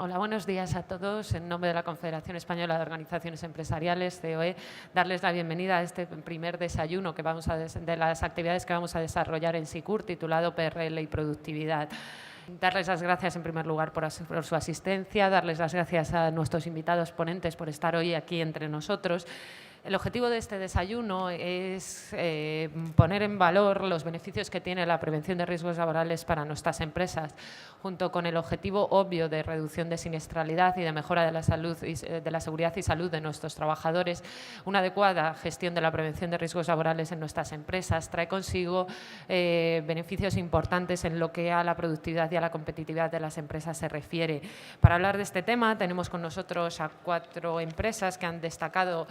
Hola, buenos días a todos. En nombre de la Confederación Española de Organizaciones Empresariales, COE, darles la bienvenida a este primer desayuno de las actividades que vamos a desarrollar en SICUR, titulado PRL y Productividad. Darles las gracias en primer lugar por su asistencia, darles las gracias a nuestros invitados ponentes por estar hoy aquí entre nosotros. El objetivo de este desayuno es poner en valor los beneficios que tiene la prevención de riesgos laborales para nuestras empresas, junto con el objetivo obvio de reducción de siniestralidad y de mejora de la salud de la seguridad y salud de nuestros trabajadores. Una adecuada gestión de la prevención de riesgos laborales en nuestras empresas trae consigo beneficios importantes en lo que a la productividad y a la competitividad de las empresas se refiere. Para hablar de este tema tenemos con nosotros a 4 empresas que han destacado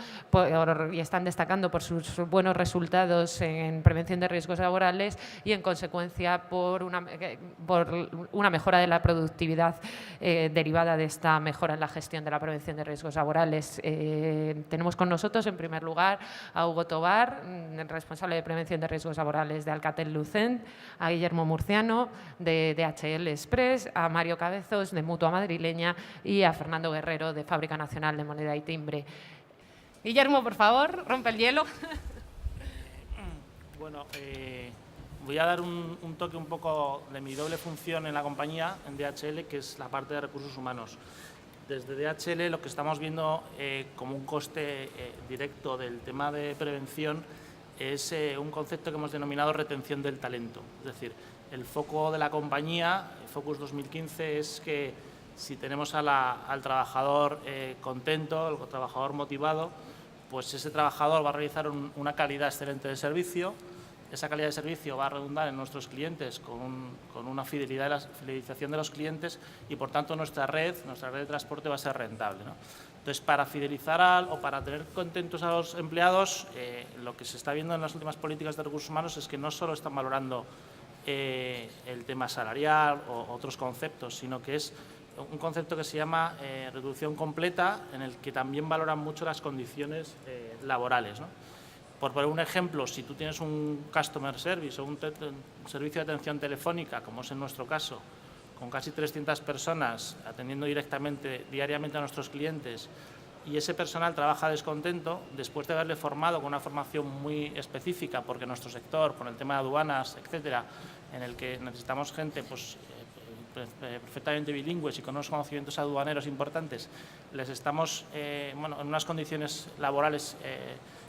y están destacando por sus buenos resultados en prevención de riesgos laborales y, en consecuencia, por una mejora de la productividad derivada de esta mejora en la gestión de la prevención de riesgos laborales. Tenemos con nosotros, en primer lugar, a Hugo Tobar, responsable de prevención de riesgos laborales de Alcatel-Lucent, a Guillermo Murciano, de DHL Express, a Mario Cabezos, de Mutua Madrileña, y a Fernando Guerrero, de Fábrica Nacional de Moneda y Timbre. Guillermo, por favor, rompe el hielo. Bueno, voy a dar un toque un poco de mi doble función en la compañía, en DHL, que es la parte de recursos humanos. Desde DHL lo que estamos viendo como un coste directo del tema de prevención es un concepto que hemos denominado retención del talento. Es decir, el foco de la compañía, el Focus 2015, es que si tenemos al trabajador contento, al trabajador motivado, pues ese trabajador va a realizar una calidad excelente de servicio. Esa calidad de servicio va a redundar en nuestros clientes con una fidelización de los clientes y, por tanto, nuestra red de transporte va a ser rentable, ¿no? Entonces, para fidelizar o para tener contentos a los empleados, lo que se está viendo en las últimas políticas de recursos humanos es que no solo están valorando el tema salarial o otros conceptos, sino que es un concepto que se llama reducción completa, en el que también valoran mucho las condiciones laborales, ¿no? Por poner un ejemplo, si tú tienes un customer service o un servicio de atención telefónica, como es en nuestro caso, con casi 300 personas atendiendo diariamente a nuestros clientes, y ese personal trabaja descontento, después de haberle formado con una formación muy específica, porque nuestro sector, con el tema de aduanas, etcétera, en el que necesitamos gente perfectamente bilingües y con unos conocimientos aduaneros importantes, les estamos en unas condiciones laborales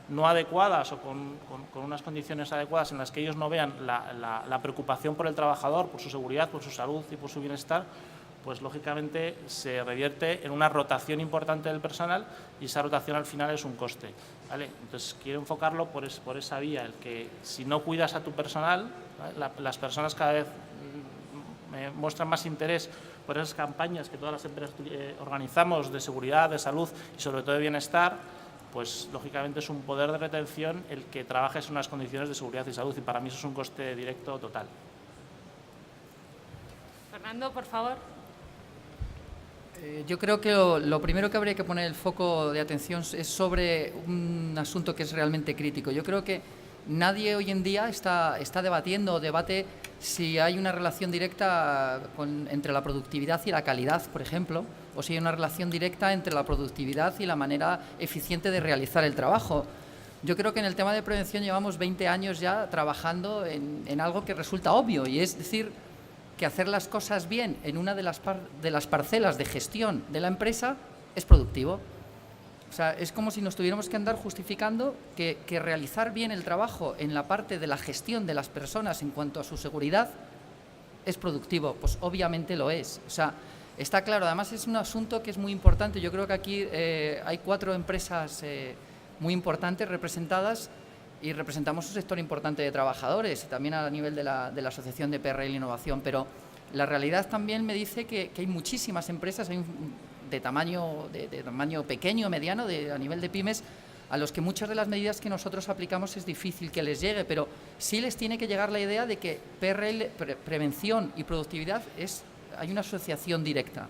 no adecuadas o con unas condiciones adecuadas en las que ellos no vean la preocupación por el trabajador, por su seguridad, por su salud y por su bienestar, pues lógicamente se revierte en una rotación importante del personal y esa rotación al final es un coste, ¿vale? Entonces quiero enfocarlo por esa vía, el que si no cuidas a tu personal, ¿vale? Las personas cada vez muestran más interés por esas campañas que todas las empresas organizamos de seguridad, de salud y sobre todo de bienestar, pues lógicamente es un poder de retención el que trabajes en unas condiciones de seguridad y salud, y para mí eso es un coste directo total. Fernando, por favor. Yo creo que lo primero que habría que poner el foco de atención es sobre un asunto que es realmente crítico. Yo creo que nadie hoy en día está debatiendo o debate si hay una relación directa entre la productividad y la calidad, por ejemplo, o si hay una relación directa entre la productividad y la manera eficiente de realizar el trabajo. Yo creo que en el tema de prevención llevamos 20 años ya trabajando en algo que resulta obvio, y es decir, que hacer las cosas bien en una de las parcelas de gestión de la empresa es productivo. O sea, es como si nos tuviéramos que andar justificando que realizar bien el trabajo en la parte de la gestión de las personas en cuanto a su seguridad es productivo. Pues obviamente lo es. O sea, está claro. Además es un asunto que es muy importante. Yo creo que aquí hay 4 empresas muy importantes representadas y representamos un sector importante de trabajadores, y también a nivel de la Asociación de PRL Innovación. Pero la realidad también me dice que hay muchísimas empresas, de tamaño pequeño, mediano, a nivel de pymes, a los que muchas de las medidas que nosotros aplicamos es difícil que les llegue, pero sí les tiene que llegar la idea de que PRL, prevención y productividad, hay una asociación directa.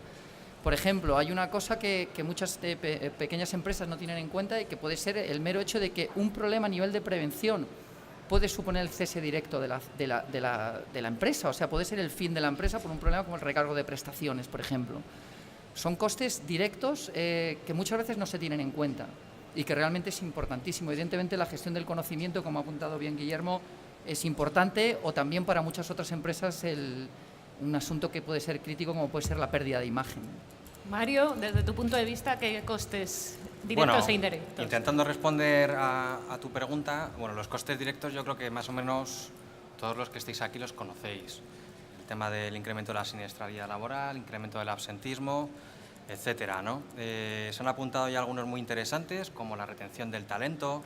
Por ejemplo, hay una cosa que muchas pequeñas empresas no tienen en cuenta, y que puede ser el mero hecho de que un problema a nivel de prevención puede suponer el cese directo de la empresa. O sea, puede ser el fin de la empresa por un problema como el recargo de prestaciones, por ejemplo. son costes directos que muchas veces no se tienen en cuenta y que realmente es importantísimo. Evidentemente la gestión del conocimiento, como ha apuntado bien Guillermo, es importante, o también para muchas otras empresas un asunto que puede ser crítico, como puede ser la pérdida de imagen. Mario, desde tu punto de vista, ¿qué costes directos e indirectos? Intentando responder a tu pregunta, los costes directos yo creo que más o menos todos los que estéis aquí los conocéis. El tema del incremento de la siniestralidad laboral, incremento del absentismo, etcétera, ¿no? Se han apuntado ya algunos muy interesantes, como la retención del talento,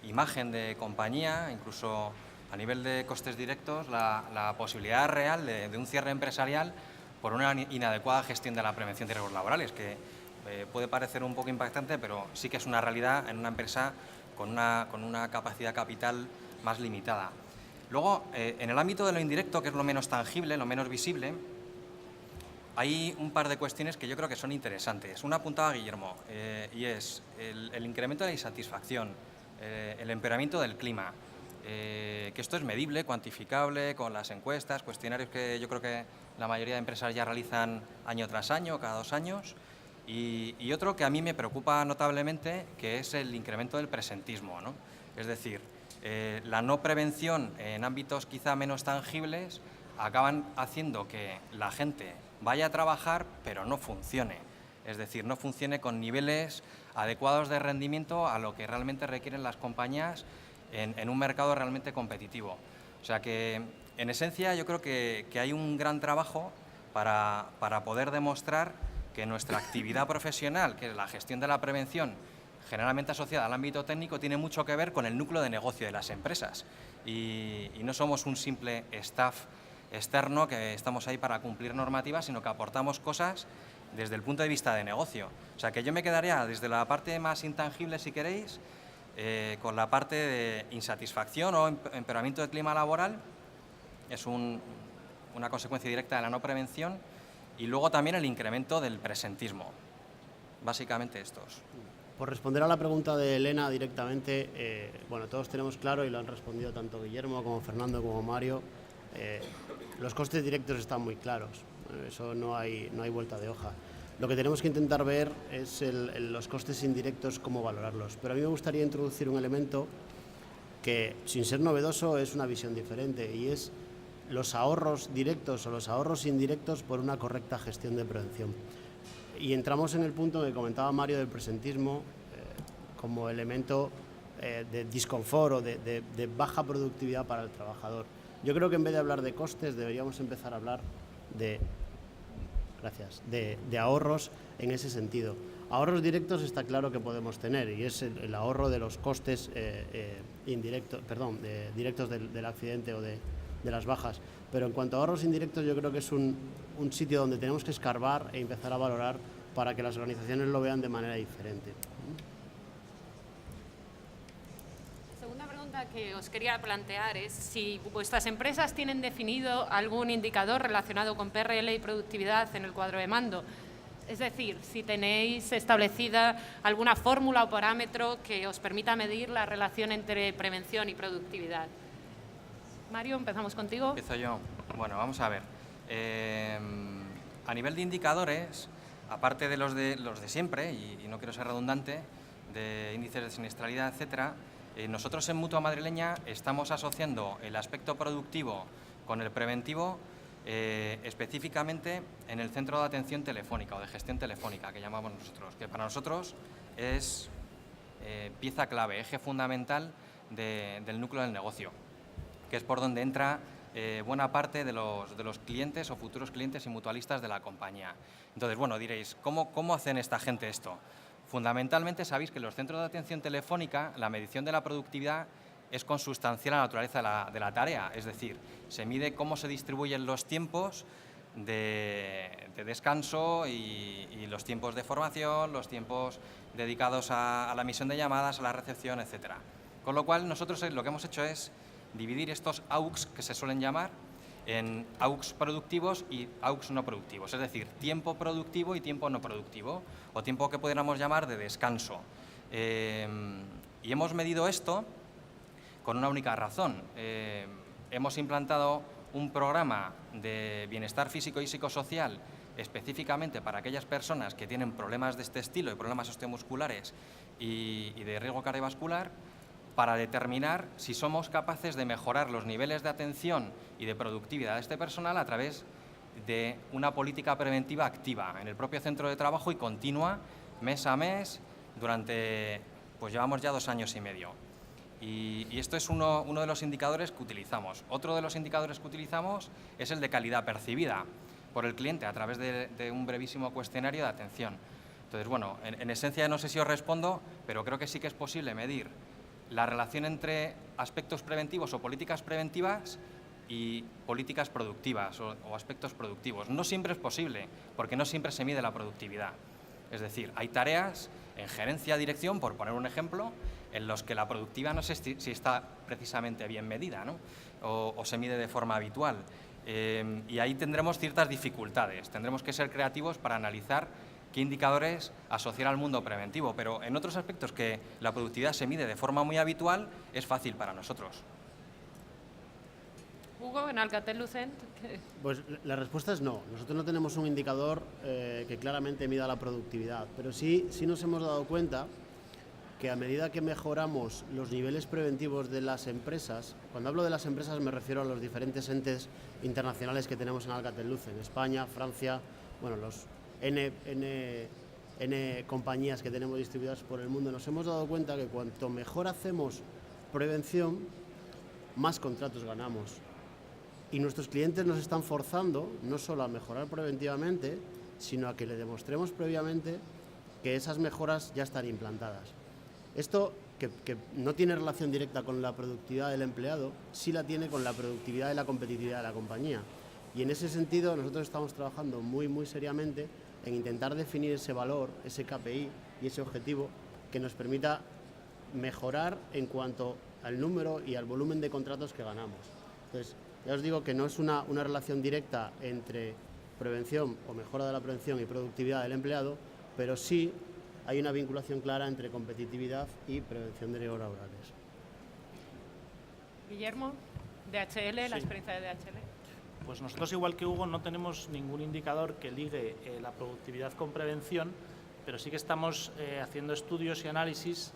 imagen de compañía, incluso a nivel de costes directos, la posibilidad real de un cierre empresarial por una inadecuada gestión de la prevención de riesgos laborales, que puede parecer un poco impactante, pero sí que es una realidad en una empresa con una capacidad capital más limitada. Luego, en el ámbito de lo indirecto, que es lo menos tangible, lo menos visible, hay un par de cuestiones que yo creo que son interesantes. Una apuntaba Guillermo, y es el incremento de la insatisfacción, el empeoramiento del clima, que esto es medible, cuantificable, con las encuestas, cuestionarios que yo creo que la mayoría de empresas ya realizan año tras año, cada 2 años. Y otro que a mí me preocupa notablemente, que es el incremento del presentismo, ¿no? Es decir, la no prevención en ámbitos quizá menos tangibles acaban haciendo que la gente vaya a trabajar pero no funcione. Es decir, no funcione con niveles adecuados de rendimiento a lo que realmente requieren las compañías en un mercado realmente competitivo. O sea que, en esencia, yo creo que hay un gran trabajo para poder demostrar que nuestra actividad profesional, que es la gestión de la prevención, generalmente asociada al ámbito técnico, tiene mucho que ver con el núcleo de negocio de las empresas. Y no somos un simple staff externo que estamos ahí para cumplir normativas, sino que aportamos cosas desde el punto de vista de negocio. O sea que yo me quedaría desde la parte más intangible, si queréis, con la parte de insatisfacción o empeoramiento del clima laboral. Es una consecuencia directa de la no prevención. Y luego también el incremento del presentismo. Básicamente estos. Por responder a la pregunta de Elena directamente, todos tenemos claro, y lo han respondido tanto Guillermo como Fernando como Mario, los costes directos están muy claros, eso no hay vuelta de hoja. Lo que tenemos que intentar ver es los costes indirectos, cómo valorarlos. Pero a mí me gustaría introducir un elemento que, sin ser novedoso, es una visión diferente, y es los ahorros directos o los ahorros indirectos por una correcta gestión de prevención. Y entramos en el punto que comentaba Mario del presentismo como elemento de disconfort o de baja productividad para el trabajador. Yo creo que en vez de hablar de costes deberíamos empezar a hablar de ahorros en ese sentido. Ahorros directos está claro que podemos tener, y es el ahorro de los costes directos del accidente o de las bajas. Pero en cuanto a ahorros indirectos, yo creo que es un sitio donde tenemos que escarbar e empezar a valorar para que las organizaciones lo vean de manera diferente. La segunda pregunta que os quería plantear es si vuestras empresas tienen definido algún indicador relacionado con PRL y productividad en el cuadro de mando. Es decir, si tenéis establecida alguna fórmula o parámetro que os permita medir la relación entre prevención y productividad. Mario, empezamos contigo. Empiezo yo. Bueno, vamos a ver. A nivel de indicadores, aparte de los de siempre, y no quiero ser redundante, de índices de siniestralidad, etcétera, nosotros en Mutua Madrileña estamos asociando el aspecto productivo con el preventivo, específicamente en el centro de atención telefónica o de gestión telefónica, que llamamos nosotros, que para nosotros es pieza clave, eje fundamental del núcleo del negocio, que es por donde entra buena parte de los clientes o futuros clientes y mutualistas de la compañía. Entonces, diréis, ¿cómo hacen esta gente esto? Fundamentalmente, sabéis que en los centros de atención telefónica la medición de la productividad es consustancial a la naturaleza de la tarea, es decir, se mide cómo se distribuyen los tiempos de descanso y los tiempos de formación, los tiempos dedicados a la emisión de llamadas, a la recepción, etcétera. Con lo cual, nosotros lo que hemos hecho es dividir estos AUX, que se suelen llamar, en AUX productivos y AUX no productivos, es decir, tiempo productivo y tiempo no productivo, o tiempo que pudiéramos llamar de descanso. Y hemos medido esto con una única razón. Hemos implantado un programa de bienestar físico y psicosocial específicamente para aquellas personas que tienen problemas de este estilo y problemas osteomusculares y de riesgo cardiovascular, para determinar si somos capaces de mejorar los niveles de atención y de productividad de este personal a través de una política preventiva activa en el propio centro de trabajo y continua, mes a mes, durante, pues llevamos ya 2 años y medio. Y esto es uno de los indicadores que utilizamos. Otro de los indicadores que utilizamos es el de calidad percibida por el cliente a través de un brevísimo cuestionario de atención. Entonces, bueno, en esencia no sé si os respondo, pero creo que sí que es posible medir la relación entre aspectos preventivos o políticas preventivas y políticas productivas o aspectos productivos. No siempre es posible, porque no siempre se mide la productividad. Es decir, hay tareas en gerencia, dirección, por poner un ejemplo, en los que la productividad no sé si está precisamente bien medida, ¿no? o se mide de forma habitual. Y ahí tendremos ciertas dificultades. Tendremos que ser creativos para analizar qué indicadores asociar al mundo preventivo, pero en otros aspectos que la productividad se mide de forma muy habitual, es fácil para nosotros. Hugo, en Alcatel-Lucent. Pues la respuesta es no. Nosotros no tenemos un indicador que claramente mida la productividad, pero sí nos hemos dado cuenta que a medida que mejoramos los niveles preventivos de las empresas, cuando hablo de las empresas me refiero a los diferentes entes internacionales que tenemos en Alcatel-Lucent, España, Francia, bueno, los N compañías que tenemos distribuidas por el mundo, nos hemos dado cuenta que cuanto mejor hacemos prevención, más contratos ganamos. Y nuestros clientes nos están forzando no solo a mejorar preventivamente, sino a que le demostremos previamente que esas mejoras ya están implantadas. Esto, que no tiene relación directa con la productividad del empleado, sí la tiene con la productividad y la competitividad de la compañía. Y en ese sentido nosotros estamos trabajando muy seriamente en intentar definir ese valor, ese KPI y ese objetivo que nos permita mejorar en cuanto al número y al volumen de contratos que ganamos. Entonces, ya os digo que no es una relación directa entre prevención o mejora de la prevención y productividad del empleado, pero sí hay una vinculación clara entre competitividad y prevención de riesgos laborales. Guillermo, DHL, la Sí. experiencia de DHL. Pues nosotros, igual que Hugo, no tenemos ningún indicador que ligue la productividad con prevención, pero sí que estamos haciendo estudios y análisis.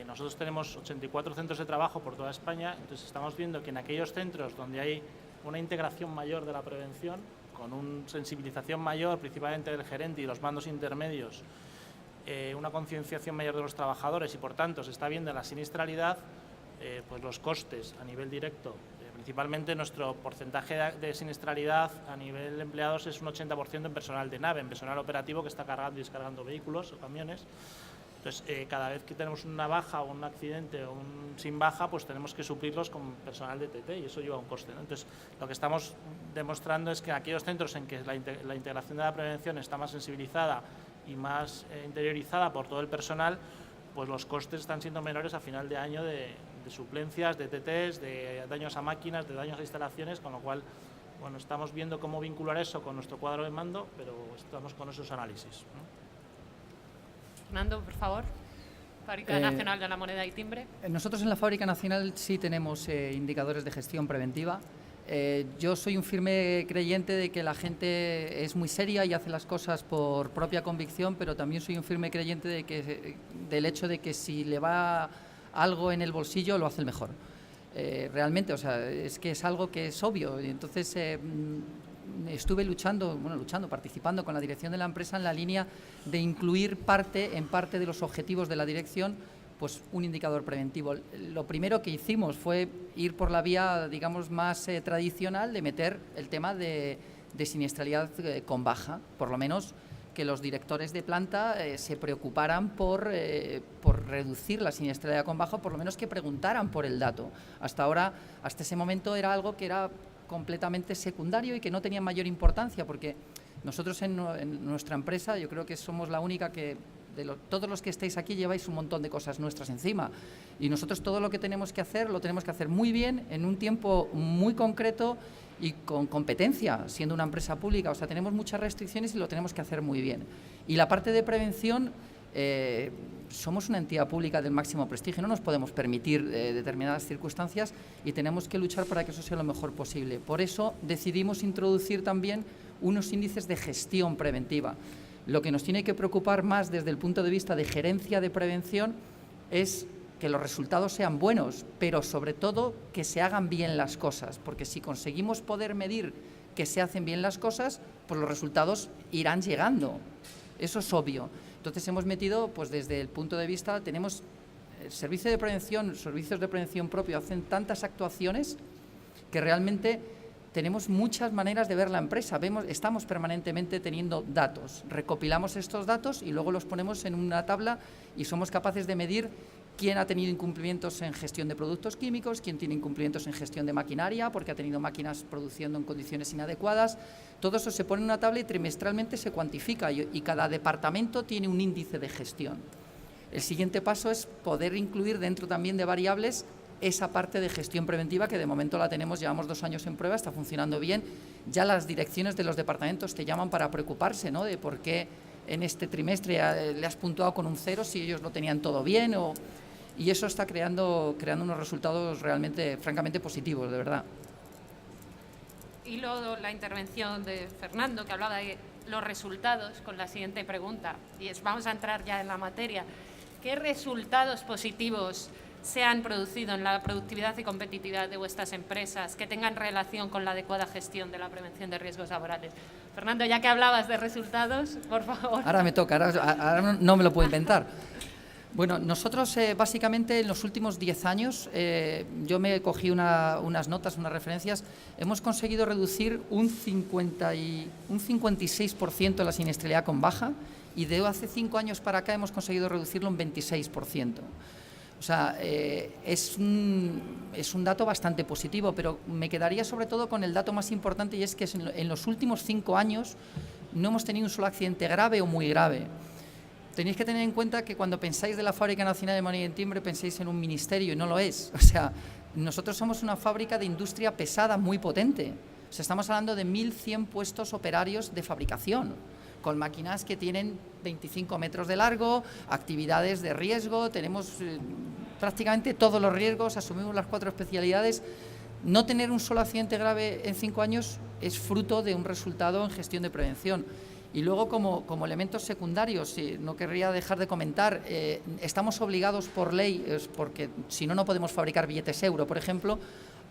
Nosotros tenemos 84 centros de trabajo por toda España, entonces estamos viendo que en aquellos centros donde hay una integración mayor de la prevención, con una sensibilización mayor, principalmente del gerente y los mandos intermedios, una concienciación mayor de los trabajadores y, por tanto, se está viendo la siniestralidad, pues los costes a nivel directo. Principalmente nuestro porcentaje de siniestralidad a nivel de empleados es un 80% en personal de nave, en personal operativo que está cargando y descargando vehículos o camiones. Entonces, cada vez que tenemos una baja o un accidente o un sin baja, pues tenemos que suplirlos con personal de TT y eso lleva un coste, ¿no? Entonces, lo que estamos demostrando es que en aquellos centros en que la integración de la prevención está más sensibilizada y más interiorizada por todo el personal, pues los costes están siendo menores a final de año de suplencias, de TTs, de daños a máquinas, de daños a instalaciones, con lo cual, bueno, estamos viendo cómo vincular eso con nuestro cuadro de mando, pero estamos con esos análisis, ¿no? Fernando, por favor. Fábrica Nacional de la Moneda y Timbre. Nosotros en la Fábrica Nacional sí tenemos indicadores de gestión preventiva. Yo soy un firme creyente de que la gente es muy seria y hace las cosas por propia convicción, pero también soy un firme creyente del hecho de que si le va algo en el bolsillo lo hace el mejor. Realmente, o sea, es que es algo que es obvio. Y entonces estuve participando con la dirección de la empresa en la línea de incluir en parte de los objetivos de la dirección, pues un indicador preventivo. Lo primero que hicimos fue ir por la vía, digamos, más tradicional de meter el tema de siniestralidad con baja, por lo menos que los directores de planta se preocuparan por reducir la siniestralidad con baja, por lo menos que preguntaran por el dato. Hasta ese momento era algo que era completamente secundario y que no tenía mayor importancia, porque nosotros en nuestra empresa yo creo que somos la única que todos los que estáis aquí lleváis un montón de cosas nuestras encima y nosotros todo lo que tenemos que hacer lo tenemos que hacer muy bien, en un tiempo muy concreto y con competencia, siendo una empresa pública. O sea, tenemos muchas restricciones y lo tenemos que hacer muy bien. Y la parte de prevención, somos una entidad pública del máximo prestigio, no nos podemos permitir determinadas circunstancias y tenemos que luchar para que eso sea lo mejor posible. Por eso decidimos introducir también unos índices de gestión preventiva. Lo que nos tiene que preocupar más desde el punto de vista de gerencia de prevención es que los resultados sean buenos, pero sobre todo que se hagan bien las cosas, porque si conseguimos poder medir que se hacen bien las cosas, pues los resultados irán llegando. Eso es obvio. Entonces hemos metido, pues desde el punto de vista, tenemos el servicio de prevención, servicios de prevención propio, hacen tantas actuaciones que realmente tenemos muchas maneras de ver la empresa. Estamos permanentemente teniendo datos, recopilamos estos datos y luego los ponemos en una tabla y somos capaces de medir quién ha tenido incumplimientos en gestión de productos químicos, quién tiene incumplimientos en gestión de maquinaria, porque ha tenido máquinas produciendo en condiciones inadecuadas. Todo eso se pone en una tabla y trimestralmente se cuantifica y cada departamento tiene un índice de gestión. El siguiente paso es poder incluir dentro también de variables esa parte de gestión preventiva que de momento la tenemos, llevamos 2 años en prueba, está funcionando bien. Ya las direcciones de los departamentos te llaman para preocuparse, ¿no?, de por qué en este trimestre le has puntuado con un 0 si ellos lo tenían todo bien y eso está creando unos resultados realmente, francamente positivos, de verdad. Y luego la intervención de Fernando, que hablaba de los resultados, con la siguiente pregunta. Vamos a entrar ya en la materia. ¿Qué resultados positivos se han producido en la productividad y competitividad de vuestras empresas que tengan relación con la adecuada gestión de la prevención de riesgos laborales? Fernando, ya que hablabas de resultados, por favor. Ahora me toca, ahora no me lo puedo inventar. Bueno, nosotros básicamente en los últimos 10 años, yo me cogí unas notas, unas referencias, hemos conseguido reducir un 56% la siniestralidad con baja y de hace 5 años para acá hemos conseguido reducirlo un 26%. O sea, es un dato bastante positivo, pero me quedaría sobre todo con el dato más importante y es que en los últimos 5 años no hemos tenido un solo accidente grave o muy grave. Tenéis que tener en cuenta que cuando pensáis de la Fábrica Nacional de Moneda y Timbre pensáis en un ministerio y no lo es. O sea, nosotros somos una fábrica de industria pesada muy potente. O sea, estamos hablando de 1.100 puestos operarios de fabricación, con máquinas que tienen 25 metros de largo, actividades de riesgo, tenemos prácticamente todos los riesgos, asumimos las 4 especialidades. No tener un solo accidente grave en 5 años es fruto de un resultado en gestión de prevención. Y luego, como elementos secundarios, no querría dejar de comentar, estamos obligados por ley, porque si no, no podemos fabricar billetes euro, por ejemplo,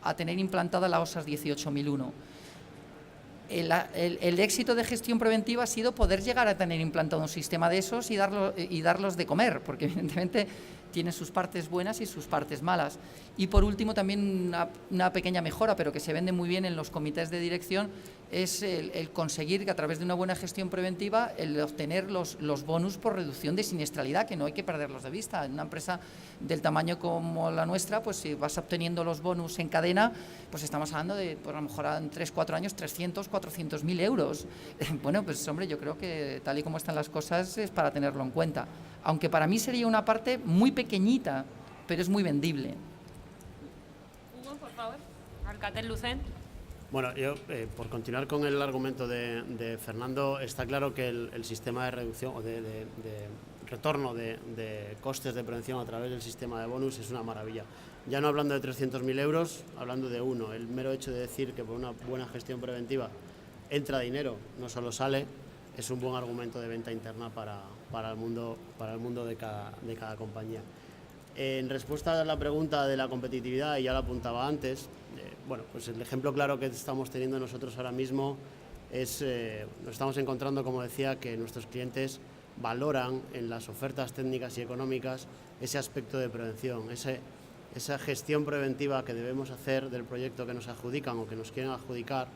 a tener implantada la OSAS 18001. El éxito de gestión preventiva ha sido poder llegar a tener implantado un sistema de esos y darlos de comer, porque evidentemente tiene sus partes buenas y sus partes malas. Y por último, también una pequeña mejora, pero que se vende muy bien en los comités de dirección, es el conseguir que a través de una buena gestión preventiva el obtener los bonus por reducción de siniestralidad, que no hay que perderlos de vista. En una empresa del tamaño como la nuestra, pues si vas obteniendo los bonus en cadena, pues estamos hablando de, pues a lo mejor en 3-4 años, 300, 400.000 euros. Bueno, pues hombre, yo creo que tal y como están las cosas es para tenerlo en cuenta. Aunque para mí sería una parte muy pequeñita, pero es muy vendible. Hugo, por favor. Alcatel Lucent. Bueno, yo, por continuar con el argumento de Fernando, está claro que el sistema de reducción o de retorno de costes de prevención a través del sistema de bonus es una maravilla. Ya no hablando de 300.000 euros, hablando de uno. El mero hecho de decir que por una buena gestión preventiva entra dinero, no solo sale, es un buen argumento de venta interna para el mundo de cada compañía. En respuesta a la pregunta de la competitividad, y ya lo apuntaba antes, bueno, pues el ejemplo claro que estamos teniendo nosotros ahora mismo es, nos estamos encontrando, como decía, que nuestros clientes valoran en las ofertas técnicas y económicas ese aspecto de prevención, esa gestión preventiva que debemos hacer del proyecto que nos adjudican o que nos quieren adjudicar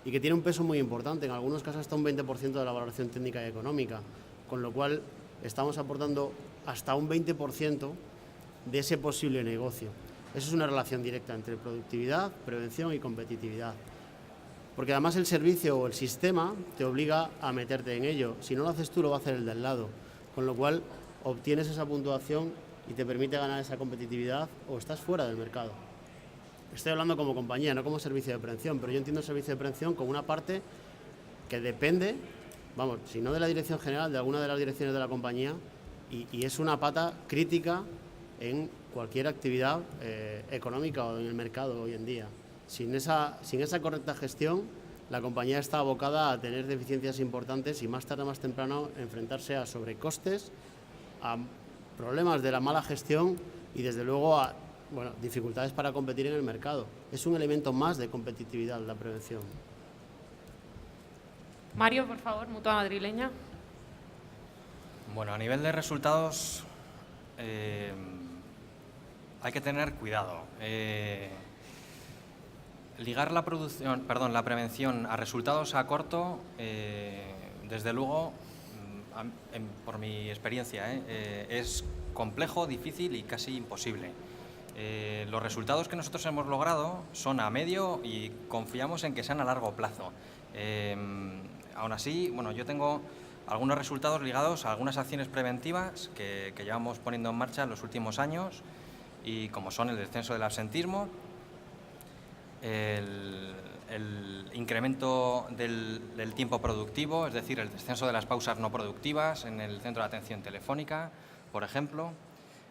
y que tiene un peso muy importante, en algunos casos hasta un 20% de la valoración técnica y económica, con lo cual estamos aportando hasta un 20% de ese posible negocio. Eso es una relación directa entre productividad, prevención y competitividad. Porque además el servicio o el sistema te obliga a meterte en ello. Si no lo haces tú, lo va a hacer el de al lado. Con lo cual obtienes esa puntuación y te permite ganar esa competitividad o estás fuera del mercado. Estoy hablando como compañía, no como servicio de prevención, pero yo entiendo el servicio de prevención como una parte que depende, vamos, si no de la dirección general, de alguna de las direcciones de la compañía y es una pata crítica en cualquier actividad económica o en el mercado hoy en día. Sin esa correcta gestión, la compañía está abocada a tener deficiencias importantes y más tarde o más temprano enfrentarse a sobrecostes, a problemas de la mala gestión y desde luego a dificultades para competir en el mercado. Es un elemento más de competitividad la prevención. Mario, por favor, Mutua Madrileña. Bueno, a nivel de resultados hay que tener cuidado. Ligar la prevención a resultados a corto, desde luego, por mi experiencia, es complejo, difícil y casi imposible. Los resultados que nosotros hemos logrado son a medio y confiamos en que sean a largo plazo. Aún así, yo tengo algunos resultados ligados a algunas acciones preventivas que llevamos poniendo en marcha en los últimos años, y como son el descenso del absentismo, el incremento del tiempo productivo, es decir, el descenso de las pausas no productivas en el centro de atención telefónica, por ejemplo,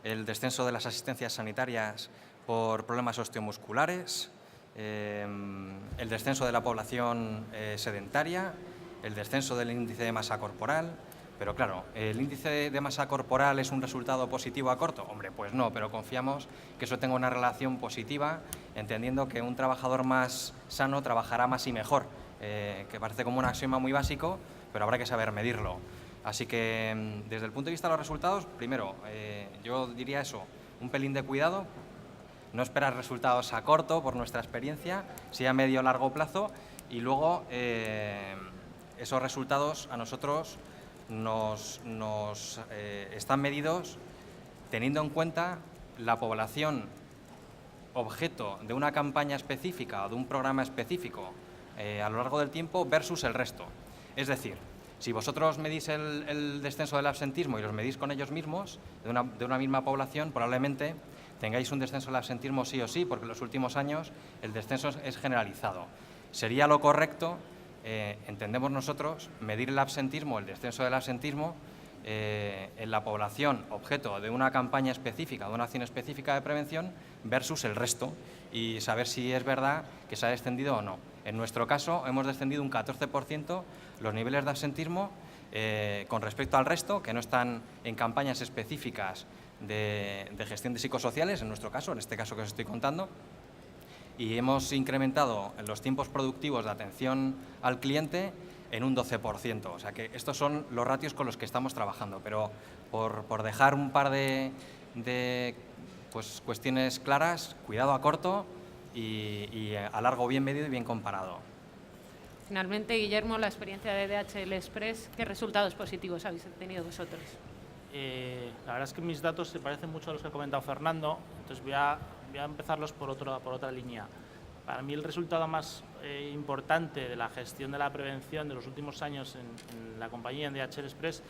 el descenso de las asistencias sanitarias por problemas osteomusculares, el descenso de la población sedentaria, el descenso del índice de masa corporal. Pero claro, ¿el índice de masa corporal es un resultado positivo a corto? Hombre, pues no, pero confiamos que eso tenga una relación positiva, entendiendo que un trabajador más sano trabajará más y mejor, que parece como un axioma muy básico, pero habrá que saber medirlo. Así que, desde el punto de vista de los resultados, primero, yo diría eso, un pelín de cuidado, no esperar resultados a corto, por nuestra experiencia, sí a medio o largo plazo, y luego esos resultados a nosotros nos están medidos teniendo en cuenta la población objeto de una campaña específica o de un programa específico a lo largo del tiempo versus el resto. Es decir, si vosotros medís el descenso del absentismo y los medís con ellos mismos, de una misma población, probablemente tengáis un descenso del absentismo sí o sí, porque en los últimos años el descenso es generalizado. Sería lo correcto, entendemos nosotros, medir el absentismo, el descenso del absentismo, en la población objeto de una campaña específica, de una acción específica de prevención, versus el resto, y saber si es verdad que se ha descendido o no. En nuestro caso, hemos descendido un 14% los niveles de absentismo con respecto al resto, que no están en campañas específicas de gestión de psicosociales, en nuestro caso, en este caso que os estoy contando, y hemos incrementado los tiempos productivos de atención al cliente en un 12%. O sea que estos son los ratios con los que estamos trabajando, pero por dejar un par de cuestiones claras, cuidado a corto y a largo bien medido y bien comparado. Finalmente, Guillermo, la experiencia de DHL Express, ¿qué resultados positivos habéis tenido vosotros? La verdad es que mis datos se parecen mucho a los que ha comentado Fernando, entonces voy a empezarlos por otra línea. Para mí el resultado más importante de la gestión de la prevención de los últimos años en la compañía, en DHL Express,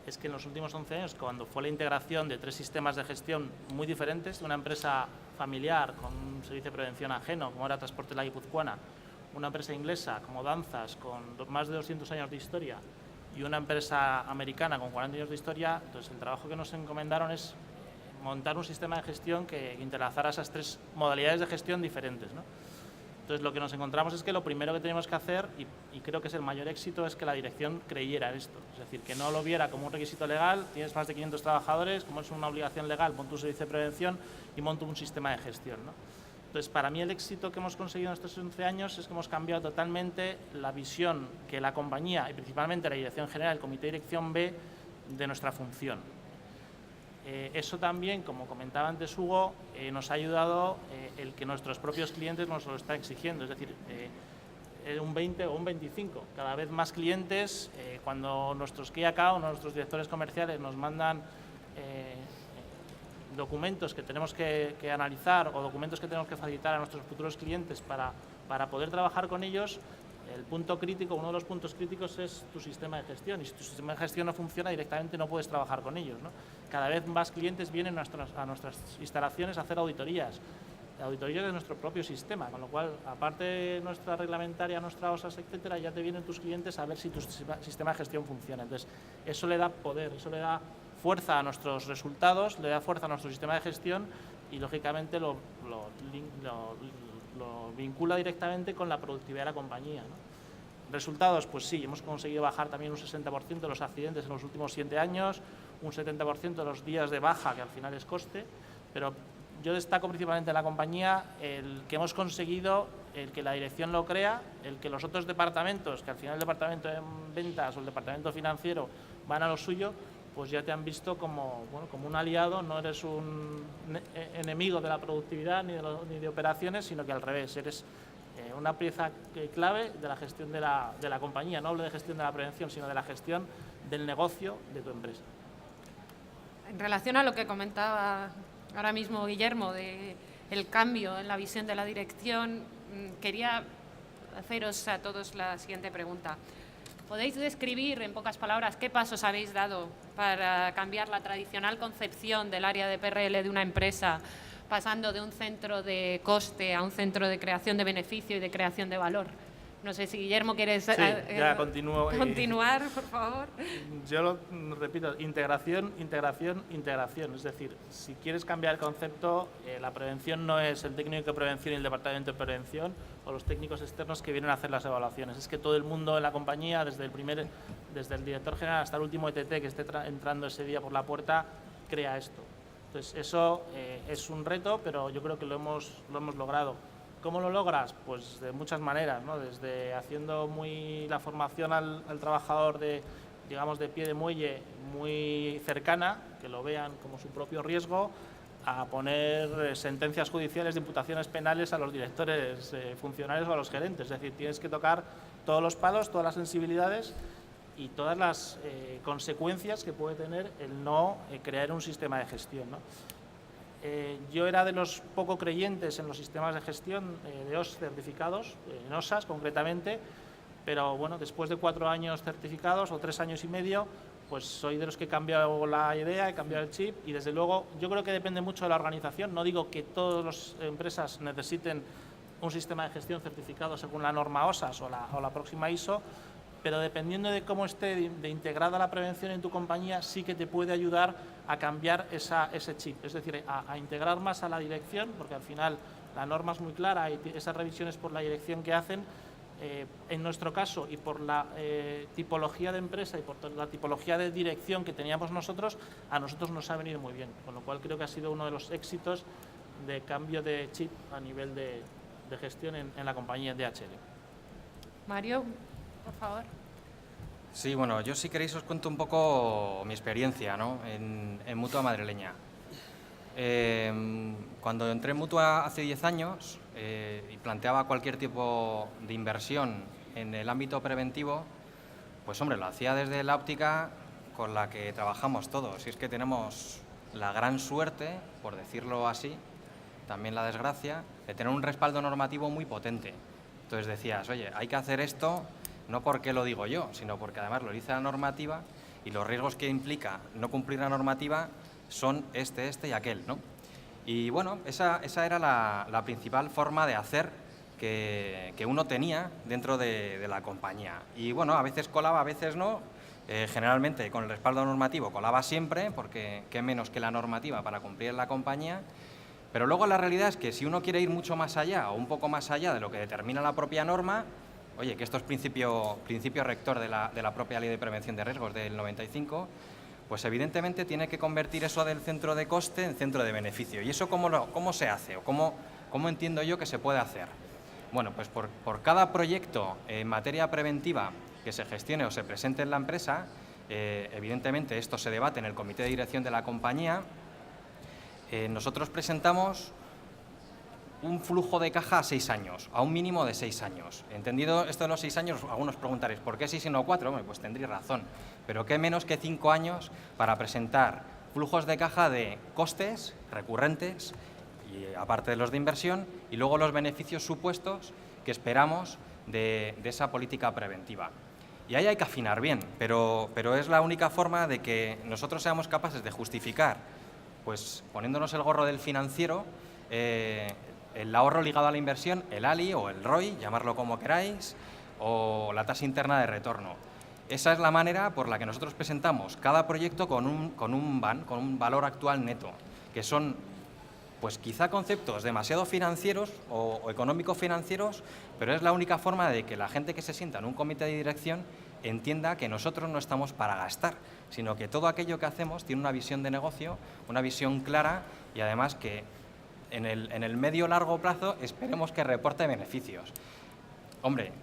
es que en los últimos 11 años, cuando fue la integración de 3 sistemas de gestión muy diferentes, de una empresa familiar con un servicio de prevención ajeno, como era Transporte La Guipuzcoana, una empresa inglesa como Danzas, con más de 200 años de historia, y una empresa americana con 40 años de historia, entonces el trabajo que nos encomendaron es montar un sistema de gestión que interlazara esas 3 modalidades de gestión diferentes, ¿no? Entonces lo que nos encontramos es que lo primero que tenemos que hacer, y creo que es el mayor éxito, es que la dirección creyera en esto, es decir, que no lo viera como un requisito legal, tienes más de 500 trabajadores, como es una obligación legal, monto un servicio de prevención y monto un sistema de gestión, ¿no? Entonces, para mí el éxito que hemos conseguido en estos 11 años es que hemos cambiado totalmente la visión que la compañía, y principalmente la dirección general, el comité de dirección, ve de nuestra función. Eso también, como comentaba antes Hugo, nos ha ayudado el que nuestros propios clientes nos lo están exigiendo, es decir, un 20 o un 25. Cada vez más clientes, cuando nuestros key account, nuestros directores comerciales nos mandan documentos que tenemos que analizar o documentos que tenemos que facilitar a nuestros futuros clientes para poder trabajar con ellos, el punto crítico, uno de los puntos críticos es tu sistema de gestión, y si tu sistema de gestión no funciona, directamente no puedes trabajar con ellos, ¿no? Cada vez más clientes vienen a nuestras instalaciones a hacer auditorías de nuestro propio sistema, con lo cual, aparte de nuestra reglamentaria, nuestra OSAS, etcétera, ya te vienen tus clientes a ver si tu sistema de gestión funciona. Entonces, eso le da poder, eso le da fuerza a nuestros resultados, le da fuerza a nuestro sistema de gestión y, lógicamente, lo vincula directamente con la productividad de la compañía, ¿no? Resultados, pues sí, hemos conseguido bajar también un 60% de los accidentes en los últimos 7 años, un 70% de los días de baja, que al final es coste, pero yo destaco principalmente en la compañía el que hemos conseguido, el que la dirección lo crea, el que los otros departamentos, que al final el departamento de ventas o el departamento financiero van a lo suyo, pues ya te han visto como, bueno, como un aliado, no eres un enemigo de la productividad ni de operaciones, sino que al revés, eres una pieza clave de la gestión de la compañía. No hablo de gestión de la prevención, sino de la gestión del negocio de tu empresa. En relación a lo que comentaba ahora mismo Guillermo, de el cambio en la visión de la dirección, quería haceros a todos la siguiente pregunta. ¿Podéis describir en pocas palabras qué pasos habéis dado para cambiar la tradicional concepción del área de PRL de una empresa, pasando de un centro de coste a un centro de creación de beneficio y de creación de valor? No sé si Guillermo quieres continuar, por favor. Yo lo repito, integración. Es decir, si quieres cambiar el concepto, la prevención no es el técnico de prevención y el departamento de prevención o los técnicos externos que vienen a hacer las evaluaciones. Es que todo el mundo en la compañía, desde el director general hasta el último ETT que esté entrando ese día por la puerta, crea esto. Entonces, eso es un reto, pero yo creo que lo hemos logrado. ¿Cómo lo logras? Pues de muchas maneras, ¿no? Desde haciendo la formación al trabajador de pie de muelle muy cercana, que lo vean como su propio riesgo, a poner sentencias judiciales de imputaciones penales a los directores funcionarios o a los gerentes. Es decir, tienes que tocar todos los palos, todas las sensibilidades y todas las consecuencias que puede tener el no crear un sistema de gestión, ¿no? Yo era de los poco creyentes en los sistemas de gestión de OS certificados, en OSAS concretamente, pero bueno, después de 4 años certificados o 3 años y medio, pues soy de los que he cambiado la idea, he cambiado el chip y desde luego yo creo que depende mucho de la organización. No digo que todas las empresas necesiten un sistema de gestión certificado según la norma OSAS o la próxima ISO, pero dependiendo de cómo esté de integrada la prevención en tu compañía, sí que te puede ayudar a cambiar ese chip, es decir, a integrar más a la dirección, porque al final la norma es muy clara y esas revisiones por la dirección que hacen, en nuestro caso y por la tipología de empresa y por la tipología de dirección que teníamos nosotros, a nosotros nos ha venido muy bien, con lo cual creo que ha sido uno de los éxitos de cambio de chip a nivel de gestión en la compañía DHL. Mario, por favor. Sí, bueno, yo si queréis os cuento un poco mi experiencia, ¿no? en Mutua madrileña. Cuando entré en Mutua hace 10 años y planteaba cualquier tipo de inversión en el ámbito preventivo, pues hombre, lo hacía desde la óptica con la que trabajamos todos. Y es que tenemos la gran suerte, por decirlo así, también la desgracia, de tener un respaldo normativo muy potente. Entonces decías, oye, hay que hacer esto, no porque lo digo yo, sino porque además lo dice la normativa y los riesgos que implica no cumplir la normativa son este y aquel, ¿no? Y bueno, esa era la principal forma de hacer que uno tenía dentro de la compañía. Y bueno, a veces colaba, a veces no. Generalmente con el respaldo normativo colaba siempre, porque qué menos que la normativa para cumplir en la compañía. Pero luego la realidad es que si uno quiere ir mucho más allá o un poco más allá de lo que determina la propia norma, oye, que esto es principio rector de la propia Ley de Prevención de Riesgos del 95, pues evidentemente tiene que convertir eso del centro de coste en centro de beneficio. ¿Y eso cómo se hace o cómo entiendo yo que se puede hacer? Bueno, pues por cada proyecto en materia preventiva que se gestione o se presente en la empresa, evidentemente esto se debate en el comité de dirección de la compañía. Nosotros presentamos un flujo de caja a 6 años, a un mínimo de 6 años. Entendido esto de los 6 años, algunos preguntaréis, ¿por qué 6 y no 4? Bueno, pues tendréis razón, pero qué menos que 5 años para presentar flujos de caja de costes recurrentes, y aparte de los de inversión, y luego los beneficios supuestos que esperamos de esa política preventiva. Y ahí hay que afinar bien, pero es la única forma de que nosotros seamos capaces de justificar, pues poniéndonos el gorro del financiero, el ahorro ligado a la inversión, el ALI o el ROI, llamarlo como queráis, o la tasa interna de retorno. Esa es la manera por la que nosotros presentamos cada proyecto con un valor actual neto, que son pues quizá conceptos demasiado financieros o económico-financieros, pero es la única forma de que la gente que se sienta en un comité de dirección entienda que nosotros no estamos para gastar, sino que todo aquello que hacemos tiene una visión de negocio, una visión clara y además que en el medio-largo plazo esperemos que reporte beneficios. Hombre,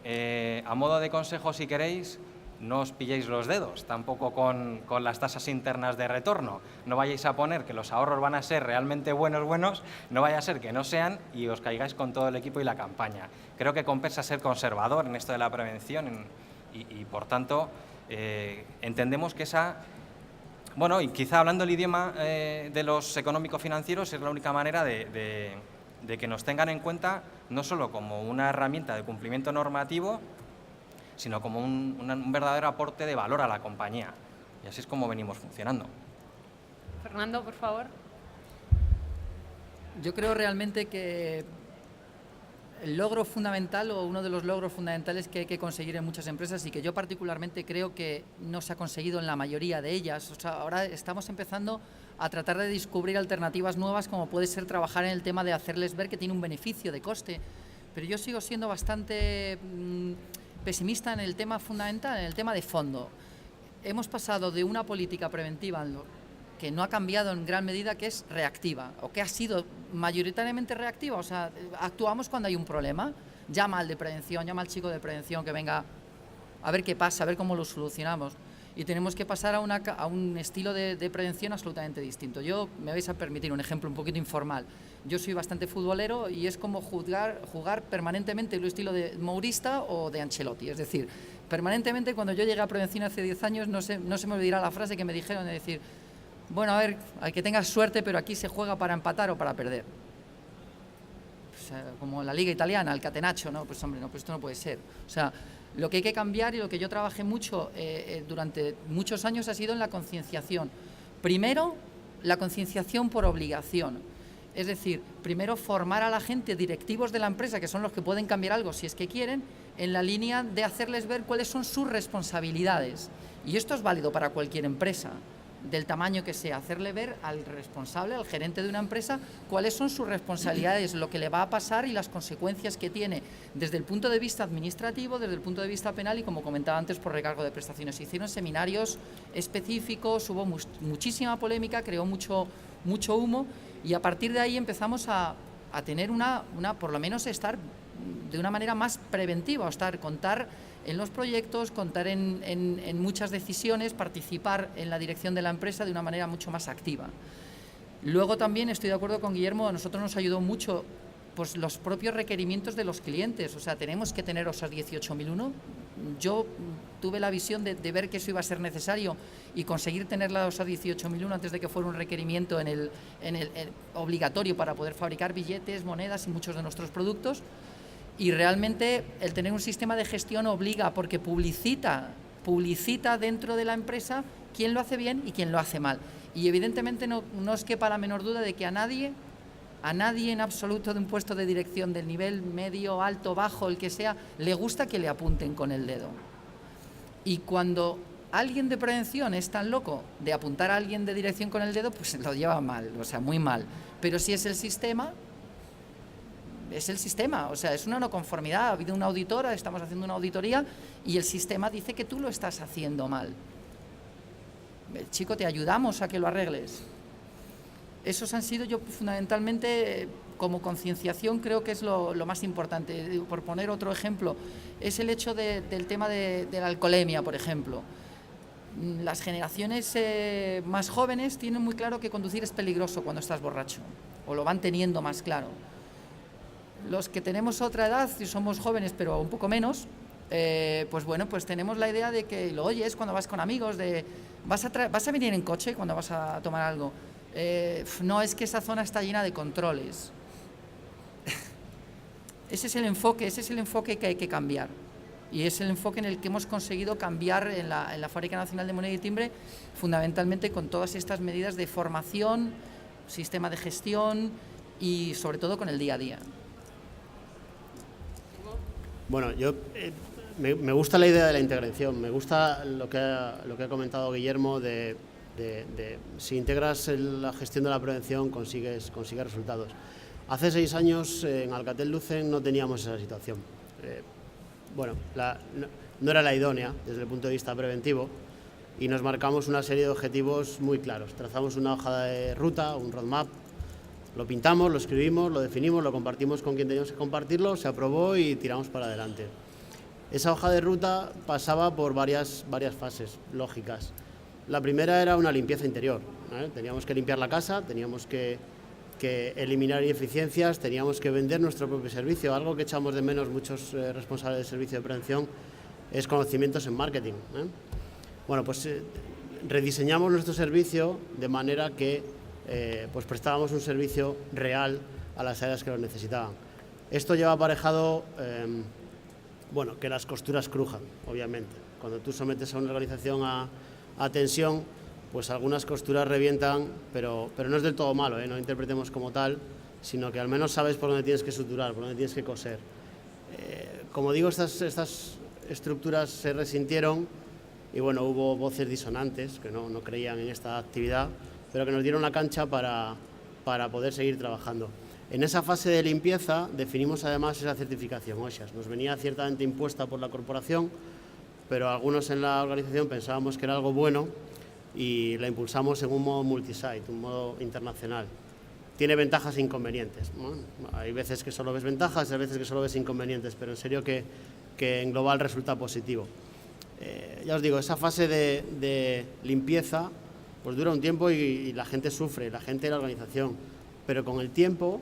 a modo de consejo, si queréis, no os pilléis los dedos, tampoco con las tasas internas de retorno. No vayáis a poner que los ahorros van a ser realmente buenos, no vaya a ser que no sean y os caigáis con todo el equipo y la campaña. Creo que compensa ser conservador en esto de la prevención y por tanto, entendemos que esa... Bueno, y quizá hablando el idioma de los económico-financieros es la única manera de que nos tengan en cuenta no solo como una herramienta de cumplimiento normativo, sino como un verdadero aporte de valor a la compañía. Y así es como venimos funcionando. Fernando, por favor. Yo creo realmente que el logro fundamental o uno de los logros fundamentales que hay que conseguir en muchas empresas y que yo particularmente creo que no se ha conseguido en la mayoría de ellas. O sea, ahora estamos empezando a tratar de descubrir alternativas nuevas como puede ser trabajar en el tema de hacerles ver que tiene un beneficio de coste. Pero yo sigo siendo bastante pesimista en el tema fundamental, en el tema de fondo. Hemos pasado de una política preventiva que no ha cambiado en gran medida, que es reactiva, o que ha sido mayoritariamente reactiva. O sea, actuamos cuando hay un problema, llama al de prevención, llama al chico de prevención que venga a ver qué pasa, a ver cómo lo solucionamos. Y tenemos que pasar a un estilo de prevención absolutamente distinto. Yo, me vais a permitir un ejemplo un poquito informal. Yo soy bastante futbolero y es como jugar permanentemente el estilo de Mourista o de Ancelotti. Es decir, permanentemente cuando yo llegué a prevención hace 10 años, no se me olvidará la frase que me dijeron de decir, bueno, a ver, hay que tengas suerte, pero aquí se juega para empatar o para perder. Pues, como en la liga italiana, el catenaccio, ¿no? Pues hombre, no, pues esto no puede ser. O sea, lo que hay que cambiar y lo que yo trabajé mucho durante muchos años ha sido en la concienciación. Primero, la concienciación por obligación. Es decir, primero formar a la gente, directivos de la empresa, que son los que pueden cambiar algo si es que quieren, en la línea de hacerles ver cuáles son sus responsabilidades. Y esto es válido para cualquier empresa, del tamaño que sea, hacerle ver al responsable, al gerente de una empresa, cuáles son sus responsabilidades, lo que le va a pasar y las consecuencias que tiene desde el punto de vista administrativo, desde el punto de vista penal y, como comentaba antes, por recargo de prestaciones. Se hicieron seminarios específicos, hubo muchísima polémica, creó mucho humo y a partir de ahí empezamos a tener por lo menos estar de una manera más preventiva, contar en los proyectos, contar en muchas decisiones, participar en la dirección de la empresa de una manera mucho más activa. Luego también estoy de acuerdo con Guillermo, a nosotros nos ayudó mucho pues, los propios requerimientos de los clientes, o sea, tenemos que tener OSA 18001. Yo tuve la visión de ver que eso iba a ser necesario y conseguir tener la OSA 18001 antes de que fuera un requerimiento en el obligatorio para poder fabricar billetes, monedas y muchos de nuestros productos. Y realmente el tener un sistema de gestión obliga porque publicita dentro de la empresa quién lo hace bien y quién lo hace mal. Y evidentemente no os quepa la menor duda de que a nadie en absoluto de un puesto de dirección del nivel medio, alto, bajo, el que sea, le gusta que le apunten con el dedo. Y cuando alguien de prevención es tan loco de apuntar a alguien de dirección con el dedo, pues lo lleva mal, o sea, muy mal. Pero si es el sistema, o sea, es una no conformidad. Ha habido una auditora, estamos haciendo una auditoría y el sistema dice que tú lo estás haciendo mal. Chico, te ayudamos a que lo arregles. Esos han sido, yo fundamentalmente, como concienciación, creo que es lo más importante. Por poner otro ejemplo, es el hecho del tema de la alcoholemia, por ejemplo. Las generaciones más jóvenes tienen muy claro que conducir es peligroso cuando estás borracho, o lo van teniendo más claro. Los que tenemos otra edad y somos jóvenes, pero un poco menos, pues bueno, pues tenemos la idea de que lo oyes cuando vas con amigos, vas a venir en coche cuando vas a tomar algo. No, es que esa zona está llena de controles. Ese es el enfoque que hay que cambiar. Y es el enfoque en el que hemos conseguido cambiar en la Fábrica Nacional de Moneda y Timbre, fundamentalmente con todas estas medidas de formación, sistema de gestión y sobre todo con el día a día. Bueno, me gusta la idea de la integración, me gusta lo que ha comentado Guillermo de si integras la gestión de la prevención consigues resultados. Hace 6 años en Alcatel-Lucent no teníamos esa situación. No era la idónea desde el punto de vista preventivo y nos marcamos una serie de objetivos muy claros. Trazamos una hoja de ruta, un roadmap, lo pintamos, lo escribimos, lo definimos, lo compartimos con quien teníamos que compartirlo, se aprobó y tiramos para adelante. Esa hoja de ruta pasaba por varias fases lógicas. La primera era una limpieza interior, ¿eh? Teníamos que limpiar la casa, teníamos que eliminar ineficiencias, teníamos que vender nuestro propio servicio. Algo que echamos de menos muchos responsables de servicio de prevención es conocimientos en marketing, ¿eh? Bueno, pues rediseñamos nuestro servicio de manera que pues prestábamos un servicio real a las áreas que lo necesitaban. Esto lleva aparejado que las costuras crujan, obviamente. Cuando tú sometes a una organización a tensión, pues algunas costuras revientan, pero no es del todo malo, ¿eh? No lo interpretemos como tal, sino que al menos sabes por dónde tienes que suturar, por dónde tienes que coser. Como digo, estas estructuras se resintieron y bueno, hubo voces disonantes que no creían en esta actividad, pero que nos dieron la cancha para poder seguir trabajando. En esa fase de limpieza definimos además esa certificación OSHAS. Nos venía ciertamente impuesta por la corporación, pero algunos en la organización pensábamos que era algo bueno y la impulsamos en un modo multisite, un modo internacional. Tiene ventajas e inconvenientes, ¿no? Hay veces que solo ves ventajas, hay veces que solo ves inconvenientes, pero en serio que en global resulta positivo. Ya os digo, esa fase de limpieza pues dura un tiempo y la gente sufre, la gente de la organización, pero con el tiempo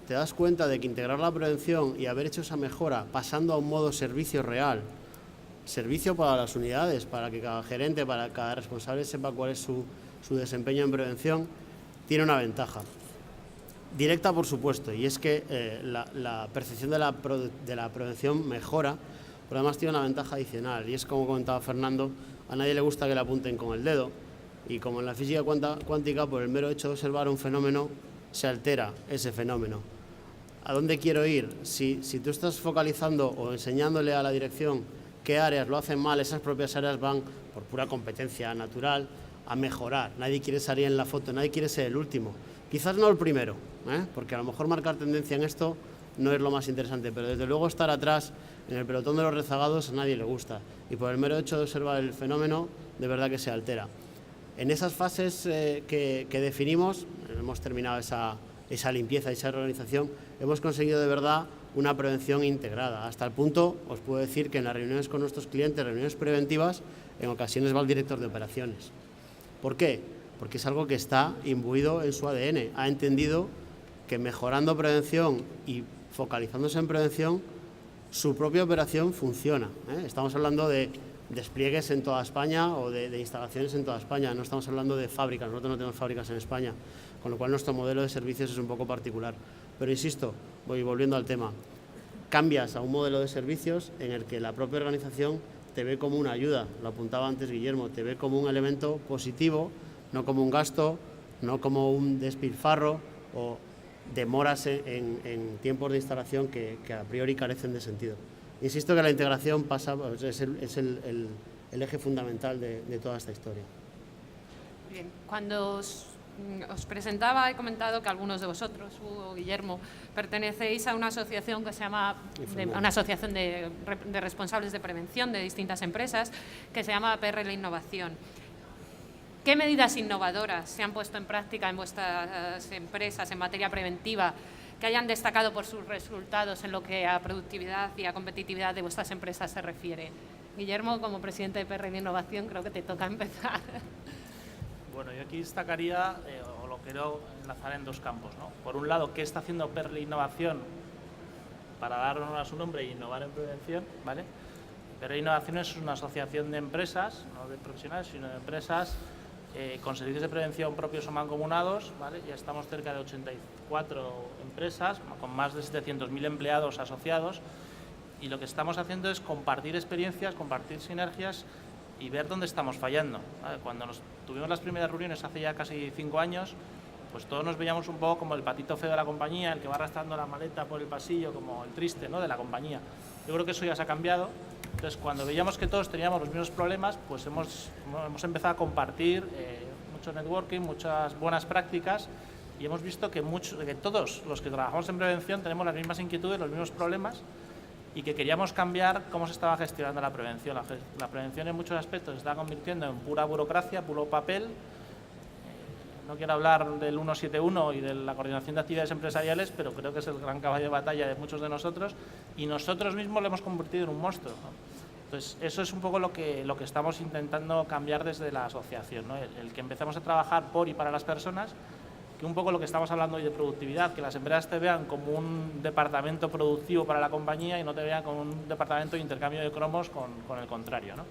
te das cuenta de que integrar la prevención y haber hecho esa mejora pasando a un modo servicio real, servicio para las unidades, para que cada gerente, para cada responsable sepa cuál es su desempeño en prevención, tiene una ventaja. Directa, por supuesto, y es que la percepción de la prevención mejora, pero además tiene una ventaja adicional, y es como comentaba Fernando, a nadie le gusta que le apunten con el dedo, y como en la física cuántica, por el mero hecho de observar un fenómeno, se altera ese fenómeno. ¿A dónde quiero ir? Si tú estás focalizando o enseñándole a la dirección qué áreas lo hacen mal, esas propias áreas van, por pura competencia natural, a mejorar. Nadie quiere salir en la foto, nadie quiere ser el último. Quizás no el primero, porque a lo mejor marcar tendencia en esto no es lo más interesante, pero desde luego estar atrás en el pelotón de los rezagados a nadie le gusta. Y por el mero hecho de observar el fenómeno, de verdad que se altera. En esas fases que definimos, hemos terminado esa limpieza y esa reorganización, hemos conseguido de verdad una prevención integrada. Hasta el punto, os puedo decir que en las reuniones con nuestros clientes, reuniones preventivas, en ocasiones va el director de operaciones. ¿Por qué? Porque es algo que está imbuido en su ADN. Ha entendido que mejorando prevención y focalizándose en prevención, su propia operación funciona, ¿eh? Estamos hablando de despliegues en toda España o de instalaciones en toda España, no estamos hablando de fábricas, nosotros no tenemos fábricas en España, con lo cual nuestro modelo de servicios es un poco particular. Pero insisto, voy volviendo al tema, cambias a un modelo de servicios en el que la propia organización te ve como una ayuda, lo apuntaba antes Guillermo, te ve como un elemento positivo, no como un gasto, no como un despilfarro o demoras en tiempos de instalación que a priori carecen de sentido. Insisto que la integración es el eje fundamental de toda esta historia. Bien, cuando os presentaba, he comentado que algunos de vosotros, Hugo, Guillermo, pertenecéis a una asociación que se llama, una asociación de responsables de prevención de distintas empresas, que se llama PRL Innovación. ¿Qué medidas innovadoras se han puesto en práctica en vuestras empresas en materia preventiva que hayan destacado por sus resultados en lo que a productividad y a competitividad de vuestras empresas se refiere? Guillermo, como presidente de PRL Innovación, creo que te toca empezar. Bueno, yo aquí destacaría, o lo quiero enlazar en dos campos, ¿no? Por un lado, ¿qué está haciendo PRL Innovación para dar honor a su nombre e innovar en prevención? ¿Vale? PRL Innovación es una asociación de empresas, no de profesionales, sino de empresas con servicios de prevención propios o mancomunados, ¿vale? Ya estamos cerca de 84 empresas, con más de 700.000 empleados asociados, y lo que estamos haciendo es compartir experiencias, compartir sinergias y ver dónde estamos fallando, ¿vale? Cuando tuvimos las primeras reuniones hace ya casi 5 años, pues todos nos veíamos un poco como el patito feo de la compañía, el que va arrastrando la maleta por el pasillo, como el triste, ¿no?, de la compañía. Yo creo que eso ya se ha cambiado. Entonces, cuando veíamos que todos teníamos los mismos problemas, pues hemos empezado a compartir mucho networking, muchas buenas prácticas, y hemos visto que todos los que trabajamos en prevención tenemos las mismas inquietudes, los mismos problemas, y que queríamos cambiar cómo se estaba gestionando la prevención. La prevención en muchos aspectos se está convirtiendo en pura burocracia, puro papel. No quiero hablar del 171 y de la coordinación de actividades empresariales, pero creo que es el gran caballo de batalla de muchos de nosotros, y nosotros mismos lo hemos convertido en un monstruo, ¿no? Entonces, eso es un poco lo que estamos intentando cambiar desde la asociación, ¿no? El que empecemos a trabajar por y para las personas, que un poco lo que estamos hablando hoy de productividad, que las empresas te vean como un departamento productivo para la compañía y no te vean como un departamento de intercambio de cromos con el contrario, ¿no?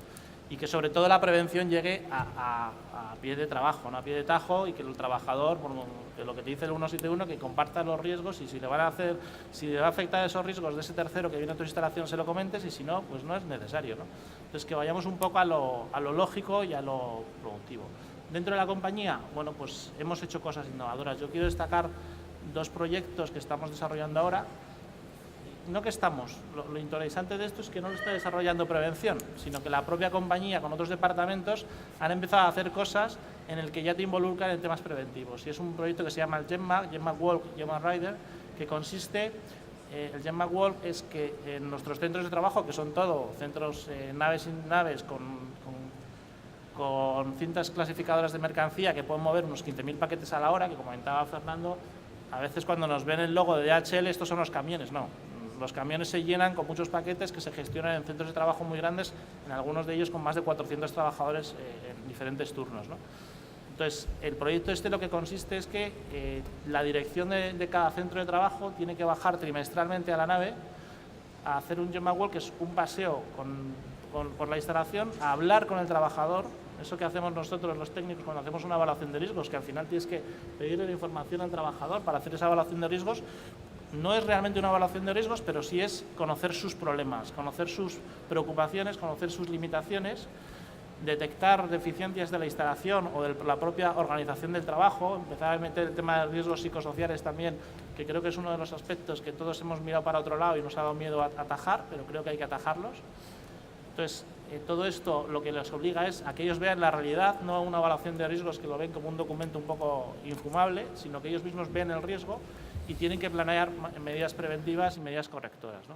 Y que sobre todo la prevención llegue a pie de trabajo, no a pie de tajo, y que el trabajador, que lo que te dice el 171, que comparta los riesgos, y si le va a afectar esos riesgos de ese tercero que viene a tu instalación, se lo comentes, y si no, pues no es necesario, ¿no? Entonces, que vayamos un poco a lo lógico y a lo productivo. Dentro de la compañía, bueno, pues hemos hecho cosas innovadoras. Yo quiero destacar 2 proyectos que estamos desarrollando ahora. Lo interesante de esto es que no lo está desarrollando prevención, sino que la propia compañía con otros departamentos han empezado a hacer cosas en el que ya te involucran en temas preventivos. Y es un proyecto que se llama el GenMag Walk, GenMag Rider, que consiste, el GenMag Walk es que en nuestros centros de trabajo, que son todo centros, naves con cintas clasificadoras de mercancía que pueden mover unos 15.000 paquetes a la hora, que comentaba Fernando, a veces cuando nos ven el logo de DHL, estos son los camiones, no. Los camiones se llenan con muchos paquetes que se gestionan en centros de trabajo muy grandes, en algunos de ellos con más de 400 trabajadores en diferentes turnos, ¿no? Entonces, el proyecto lo que consiste es que la dirección de cada centro de trabajo tiene que bajar trimestralmente a la nave a hacer un GenMag Walk, que es un paseo por la instalación, a hablar con el trabajador. Eso que hacemos nosotros los técnicos cuando hacemos una evaluación de riesgos, que al final tienes que pedirle la información al trabajador para hacer esa evaluación de riesgos. No es realmente una evaluación de riesgos, pero sí es conocer sus problemas, conocer sus preocupaciones, conocer sus limitaciones, detectar deficiencias de la instalación o de la propia organización del trabajo, empezar a meter el tema de riesgos psicosociales también, que creo que es uno de los aspectos que todos hemos mirado para otro lado y nos ha dado miedo a atajar, pero creo que hay que atajarlos. Entonces, todo esto lo que les obliga es a que ellos vean la realidad, no una evaluación de riesgos que lo ven como un documento un poco infumable, sino que ellos mismos vean el riesgo y tienen que planear medidas preventivas y medidas correctoras, ¿no?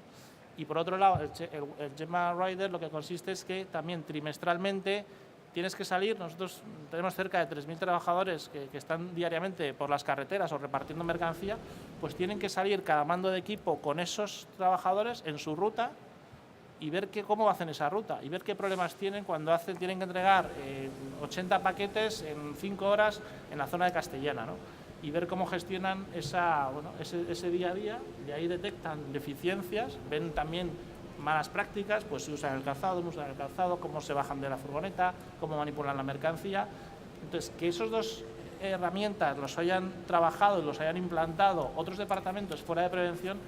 Y por otro lado, el GenMag Rider lo que consiste es que también trimestralmente tienes que salir. Nosotros tenemos cerca de 3.000 trabajadores que están diariamente por las carreteras o repartiendo mercancía, pues tienen que salir cada mando de equipo con esos trabajadores en su ruta y ver cómo hacen esa ruta y ver qué problemas tienen cuando tienen que entregar 80 paquetes en 5 horas en la zona de Castellana, ¿no? Y ver cómo gestionan ese día a día. De ahí detectan deficiencias, ven también malas prácticas, pues si usan el calzado, no usan el calzado, cómo se bajan de la furgoneta, cómo manipulan la mercancía. Entonces, que esos 2 herramientas los hayan trabajado y los hayan implantado otros departamentos fuera de prevención,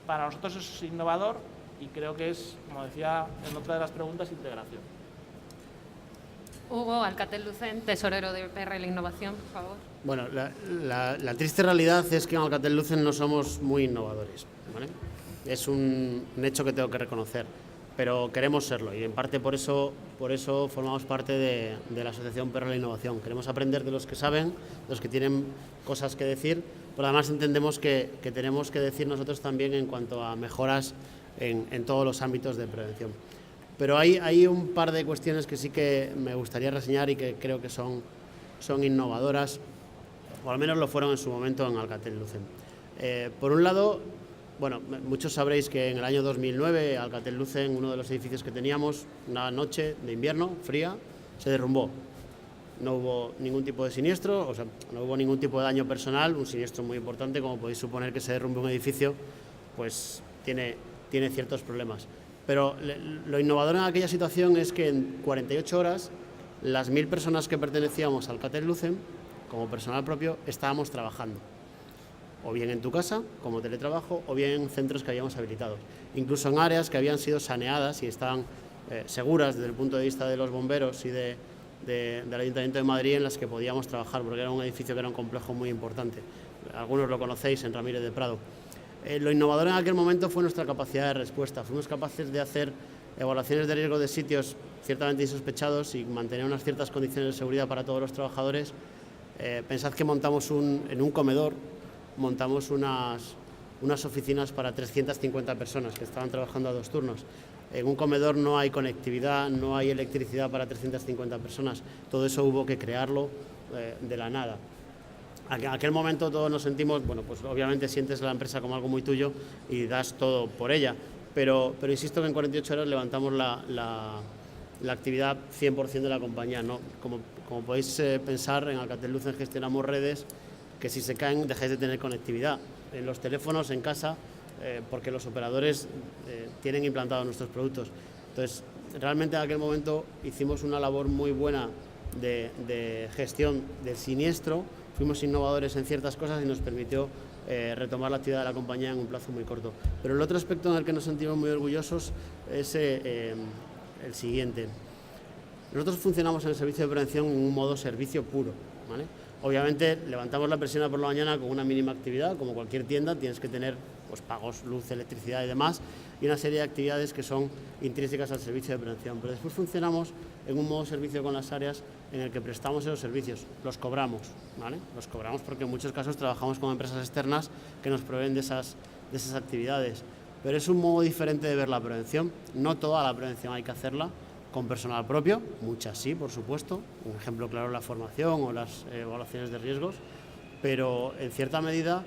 para nosotros eso es innovador y creo que es, como decía en otra de las preguntas, integración. Hugo Alcatel-Lucent, tesorero de PRL Innovación, por favor. Bueno, la triste realidad es que en Alcatel-Lucent no somos muy innovadores, ¿vale? Es un hecho que tengo que reconocer, pero queremos serlo y en parte por eso formamos parte de la asociación PRL Innovación. Queremos aprender de los que saben, de los que tienen cosas que decir, pero además entendemos que tenemos que decir nosotros también en cuanto a mejoras en todos los ámbitos de prevención. Pero hay un par de cuestiones que sí que me gustaría reseñar y que creo que son innovadoras, o al menos lo fueron en su momento en Alcatel-Lucent. Por un lado, bueno, muchos sabréis que en el año 2009 Alcatel-Lucent, uno de los edificios que teníamos, una noche de invierno fría, se derrumbó. No hubo ningún tipo de siniestro, o sea, no hubo ningún tipo de daño personal. Un siniestro muy importante, como podéis suponer, que se derrumbe un edificio, pues tiene ciertos problemas. Pero lo innovador en aquella situación es que en 48 horas las 1.000 personas que pertenecíamos al Alcatel-Lucent, como personal propio, estábamos trabajando. O bien en tu casa, como teletrabajo, o bien en centros que habíamos habilitado. Incluso en áreas que habían sido saneadas y estaban seguras desde el punto de vista de los bomberos y del Ayuntamiento de Madrid, en las que podíamos trabajar, porque era un edificio que era un complejo muy importante. Algunos lo conocéis, en Ramírez de Prado. Lo innovador en aquel momento fue nuestra capacidad de respuesta. Fuimos capaces de hacer evaluaciones de riesgo de sitios ciertamente insospechados y mantener unas ciertas condiciones de seguridad para todos los trabajadores Pensad que montamos en un comedor, montamos unas oficinas para 350 personas que estaban trabajando a 2 turnos. En un comedor no hay conectividad, no hay electricidad para 350 personas. Todo eso hubo que crearlo de la nada. En aquel momento todos nos sentimos, bueno, pues obviamente sientes la empresa como algo muy tuyo y das todo por ella, pero insisto que en 48 horas levantamos la actividad 100% de la compañía, ¿no? Como podéis pensar, en Alcatel-Lucent gestionamos redes que si se caen dejáis de tener conectividad en los teléfonos, en casa, porque los operadores tienen implantados nuestros productos. Entonces, realmente en aquel momento hicimos una labor muy buena de gestión del siniestro, fuimos innovadores en ciertas cosas y nos permitió retomar la actividad de la compañía en un plazo muy corto. Pero el otro aspecto en el que nos sentimos muy orgullosos es el siguiente. Nosotros funcionamos en el servicio de prevención en un modo servicio puro, ¿vale? Obviamente levantamos la persiana por la mañana con una mínima actividad, como cualquier tienda, tienes que tener pues, pagos, luz, electricidad y demás, y una serie de actividades que son intrínsecas al servicio de prevención. Pero después funcionamos en un modo servicio con las áreas en el que prestamos esos servicios, los cobramos, ¿vale? Los cobramos porque en muchos casos trabajamos con empresas externas que nos proveen de esas actividades. Pero es un modo diferente de ver la prevención. No toda la prevención hay que hacerla con personal propio, muchas sí, por supuesto. Un ejemplo claro es la formación o las evaluaciones de riesgos, pero en cierta medida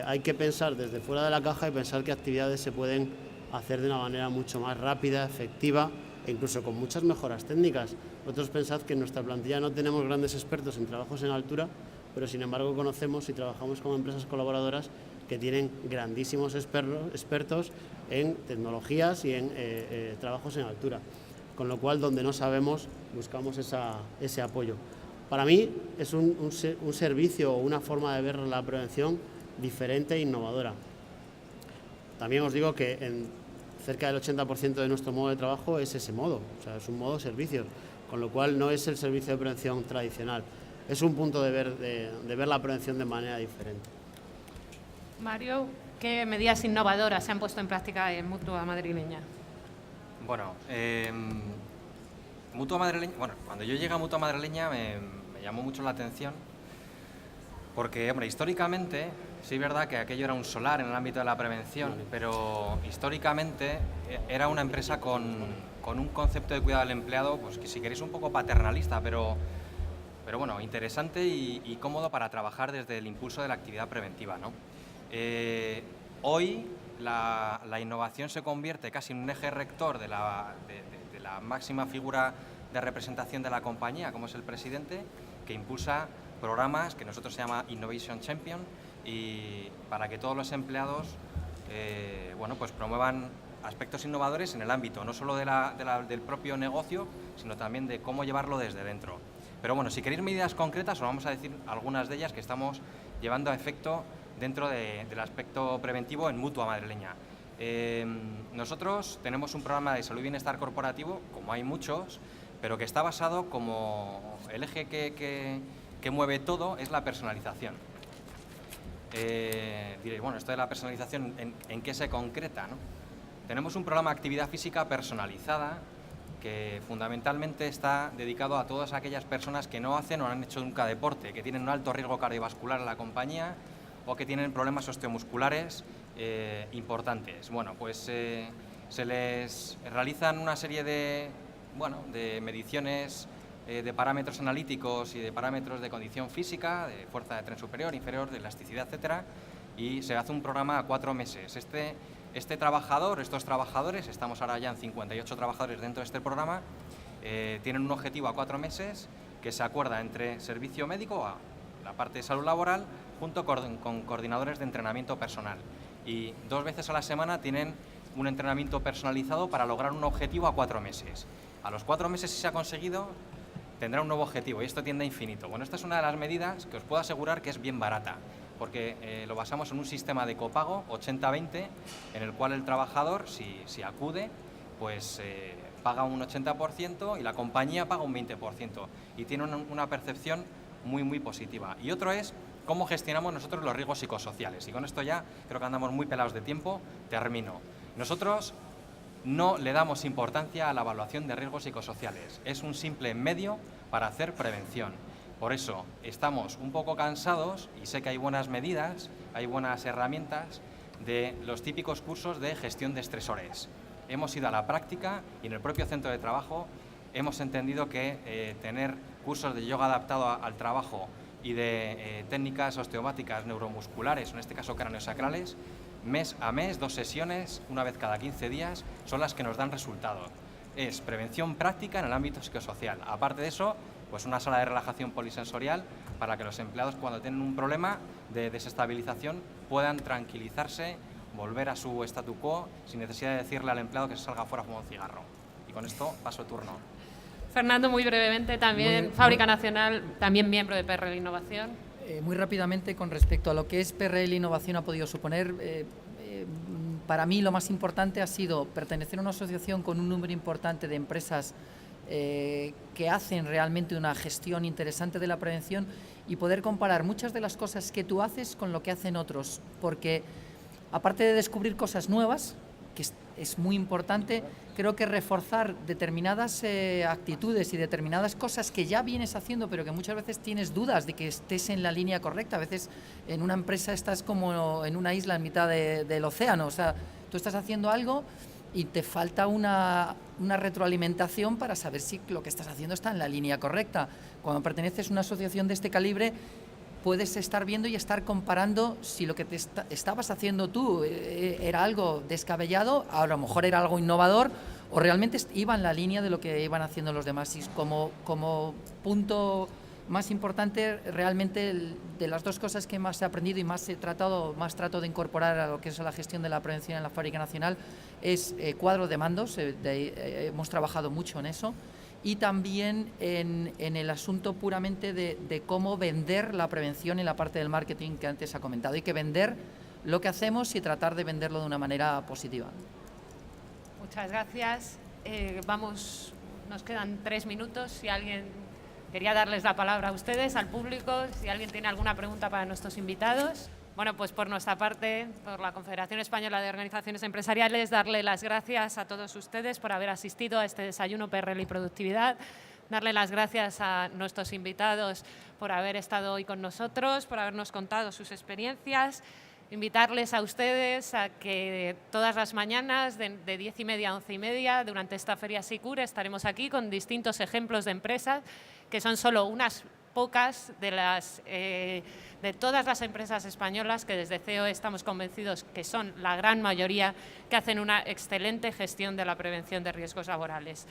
hay que pensar desde fuera de la caja y pensar qué actividades se pueden hacer de una manera mucho más rápida, efectiva e incluso con muchas mejoras técnicas. Vosotros pensad que en nuestra plantilla no tenemos grandes expertos en trabajos en altura, pero sin embargo conocemos y trabajamos con empresas colaboradoras que tienen grandísimos expertos en tecnologías y en trabajos en altura. Con lo cual, donde no sabemos, buscamos ese apoyo. Para mí es un servicio o una forma de ver la prevención diferente e innovadora. También os digo que cerca del 80% de nuestro modo de trabajo es ese modo, o sea, es un modo servicio, con lo cual no es el servicio de prevención tradicional. Es un punto de ver la prevención de manera diferente. Mario, ¿qué medidas innovadoras se han puesto en práctica en Mutua Madrileña? Bueno, Mutua Madrileña, cuando yo llegué a Mutua Madrileña me llamó mucho la atención porque, hombre, históricamente, sí es verdad que aquello era un solar en el ámbito de la prevención, pero históricamente era una empresa con un concepto de cuidado del empleado, pues que si queréis un poco paternalista, pero bueno, interesante y cómodo para trabajar desde el impulso de la actividad preventiva, ¿no? Hoy la innovación se convierte casi en un eje rector de la máxima figura de representación de la compañía, como es el presidente, que impulsa programas que nosotros se llama Innovation Champion y para que todos los empleados pues promuevan aspectos innovadores en el ámbito no solo del propio negocio, sino también de cómo llevarlo desde dentro. Pero bueno, si queréis medidas concretas, os vamos a decir algunas de ellas que estamos llevando a efecto dentro del aspecto preventivo en Mutua Madrileña. Nosotros tenemos un programa de salud y bienestar corporativo, como hay muchos, pero que está basado como el eje que mueve todo es la personalización. Diréis, bueno, esto de la personalización, ¿en qué se concreta, ¿no? Tenemos un programa de actividad física personalizada que fundamentalmente está dedicado a todas aquellas personas que no hacen o no han hecho nunca deporte, que tienen un alto riesgo cardiovascular en la compañía o que tienen problemas osteomusculares importantes. Bueno, pues se les realizan una serie de mediciones de parámetros analíticos y de parámetros de condición física, de fuerza de tren superior, inferior, de elasticidad, etcétera, y se hace un programa a 4 meses. Estos trabajadores, estamos ahora ya en 58 trabajadores dentro de este programa, tienen un objetivo a 4 meses que se acuerda entre servicio médico, a la parte de salud laboral, junto con coordinadores de entrenamiento personal. Y 2 veces a la semana tienen un entrenamiento personalizado para lograr un objetivo a 4 meses. A los 4 meses, si se ha conseguido, tendrá un nuevo objetivo y esto tiende a infinito. Bueno, esta es una de las medidas que os puedo asegurar que es bien barata, porque lo basamos en un sistema de copago 80-20, en el cual el trabajador, si acude, pues paga un 80% y la compañía paga un 20%. Y tiene una percepción muy, muy positiva. Y otro es cómo gestionamos nosotros los riesgos psicosociales. Y con esto ya creo que andamos muy pelados de tiempo, termino. Nosotros no le damos importancia a la evaluación de riesgos psicosociales. Es un simple medio para hacer prevención. Por eso estamos un poco cansados, y sé que hay buenas medidas, hay buenas herramientas, de los típicos cursos de gestión de estresores. Hemos ido a la práctica y en el propio centro de trabajo hemos entendido que tener cursos de yoga adaptado al trabajo y de técnicas osteopáticas neuromusculares, en este caso craneosacrales, mes a mes, 2 sesiones, una vez cada 15 días, son las que nos dan resultado. Es prevención práctica en el ámbito psicosocial. Aparte de eso, pues una sala de relajación polisensorial para que los empleados, cuando tienen un problema de desestabilización, puedan tranquilizarse, volver a su statu quo sin necesidad de decirle al empleado que se salga fuera a fumar un cigarro. Y con esto paso turno. Fernando, muy brevemente, también Fábrica Nacional, también miembro de PRL Innovación. Muy rápidamente, con respecto a lo que es PRL Innovación ha podido suponer, para mí lo más importante ha sido pertenecer a una asociación con un número importante de empresas que hacen realmente una gestión interesante de la prevención y poder comparar muchas de las cosas que tú haces con lo que hacen otros, porque aparte de descubrir cosas nuevas, que es muy importante, creo que reforzar determinadas actitudes y determinadas cosas que ya vienes haciendo, pero que muchas veces tienes dudas de que estés en la línea correcta. A veces en una empresa estás como en una isla en mitad del océano, o sea, tú estás haciendo algo y te falta una retroalimentación para saber si lo que estás haciendo está en la línea correcta. Cuando perteneces a una asociación de este calibre, puedes estar viendo y estar comparando si lo que estabas haciendo tú era algo descabellado, a lo mejor era algo innovador, o realmente iba en la línea de lo que iban haciendo los demás. Y como punto más importante, realmente de las dos cosas que más he aprendido y más trato de incorporar a lo que es la gestión de la prevención en la Fábrica Nacional es cuadro de mandos. Hemos trabajado mucho en eso. Y también en el asunto puramente de cómo vender la prevención y la parte del marketing que antes ha comentado. Hay que vender lo que hacemos y tratar de venderlo de una manera positiva. Muchas gracias. Nos quedan 3 minutos. Si alguien quería darles la palabra a ustedes, al público, si alguien tiene alguna pregunta para nuestros invitados. Bueno, pues por nuestra parte, por la Confederación Española de Organizaciones Empresariales, darle las gracias a todos ustedes por haber asistido a este desayuno PRL y Productividad, darle las gracias a nuestros invitados por haber estado hoy con nosotros, por habernos contado sus experiencias, invitarles a ustedes a que todas las mañanas de 10:30 a 11:30, durante esta Feria SICUR, estaremos aquí con distintos ejemplos de empresas, que son solo unas pocas de todas las empresas españolas que desde COE estamos convencidos que son la gran mayoría que hacen una excelente gestión de la prevención de riesgos laborales.